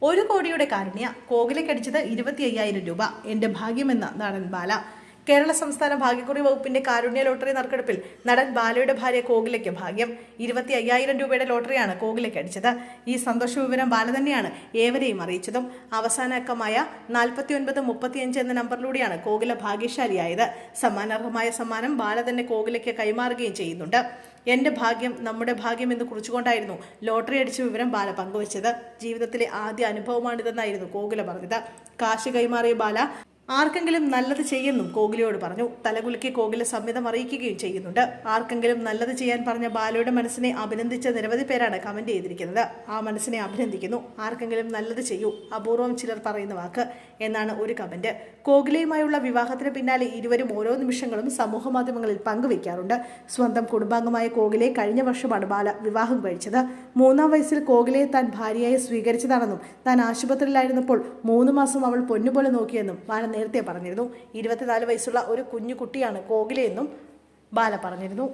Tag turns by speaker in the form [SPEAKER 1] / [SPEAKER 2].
[SPEAKER 1] 1 കോടിയുടെ കാരുണ്യ, കോകിലക്കടിച്ചത് 25,000 രൂപ. എന്റെ ഭാഗ്യമെന്ന നടൻ ബാല. കേരള സംസ്ഥാന ഭാഗ്യക്കുറി വകുപ്പിന്റെ കാരുണ്യ ലോട്ടറി നറുക്കെടുപ്പിൽ നടൻ ബാലയുടെ ഭാര്യ കോകിലയ്ക്ക് ഭാഗ്യം. 25,000 രൂപയുടെ ലോട്ടറിയാണ് കോകിലയ്ക്ക് അടിച്ചത്. ഈ സന്തോഷ വിവരം ബാല തന്നെയാണ് ഏവരെയും അറിയിച്ചതും. അവസാന അക്കമായ 4935 എന്ന നമ്പറിലൂടെയാണ് കോകില ഭാഗ്യശാലിയായത്. സമ്മാനാർഹമായ സമ്മാനം ബാല തന്നെ കോകിലയ്ക്ക് കൈമാറുകയും ചെയ്യുന്നുണ്ട്. എന്റെ ഭാഗ്യം നമ്മുടെ ഭാഗ്യം എന്ന് കുറിച്ചുകൊണ്ടായിരുന്നു ലോട്ടറി അടിച്ച വിവരം ബാല പങ്കുവച്ചത്. ജീവിതത്തിലെ ആദ്യ അനുഭവമാണിതെന്നായിരുന്നു കോകില പറഞ്ഞത്. കാശ് കൈമാറിയ ബാല ആർക്കെങ്കിലും നല്ലത് ചെയ്യുന്നു കോകിലയോട് പറഞ്ഞു. തലകുലുക്കി കോകില സമ്മതം അറിയിക്കുകയും ചെയ്യുന്നുണ്ട്. ആർക്കെങ്കിലും നല്ലത് ചെയ്യാൻ പറഞ്ഞ ബാലയുടെ മനസ്സിനെ അഭിനന്ദിച്ച നിരവധി പേരാണ് കമന്റ് ചെയ്തിരിക്കുന്നത്. ആ മനസ്സിനെ അഭിനന്ദിക്കുന്നു. ആർക്കെങ്കിലും നല്ലത് ചെയ്യൂ, അപൂർവം ചിലർ പറയുന്ന വാക്ക് എന്നാണ് ഒരു കമന്റ്. കോകിലയുമായുള്ള വിവാഹത്തിന് പിന്നാലെ ഇരുവരും ഓരോ നിമിഷങ്ങളും സമൂഹ മാധ്യമങ്ങളിൽ പങ്കുവയ്ക്കാറുണ്ട്. സ്വന്തം കുടുംബാംഗമായ കോകിലയെ കഴിഞ്ഞ വർഷമാണ് ബാല വിവാഹം കഴിച്ചത്. 3-ാം വയസ്സിൽ കോകിലയെ താൻ ഭാര്യയായി സ്വീകരിച്ചതാണെന്നും താൻ ആശുപത്രിയിലായിരുന്നപ്പോൾ 3 മാസം അവൾ പൊന്നുപോലെ നോക്കിയെന്നും ബാല നേരത്തെ പറഞ്ഞിരുന്നു. 24 വയസ്സുള്ള ഒരു കുഞ്ഞു കുട്ടിയാണ് കോകിലയെന്നും ബാല പറഞ്ഞിരുന്നു.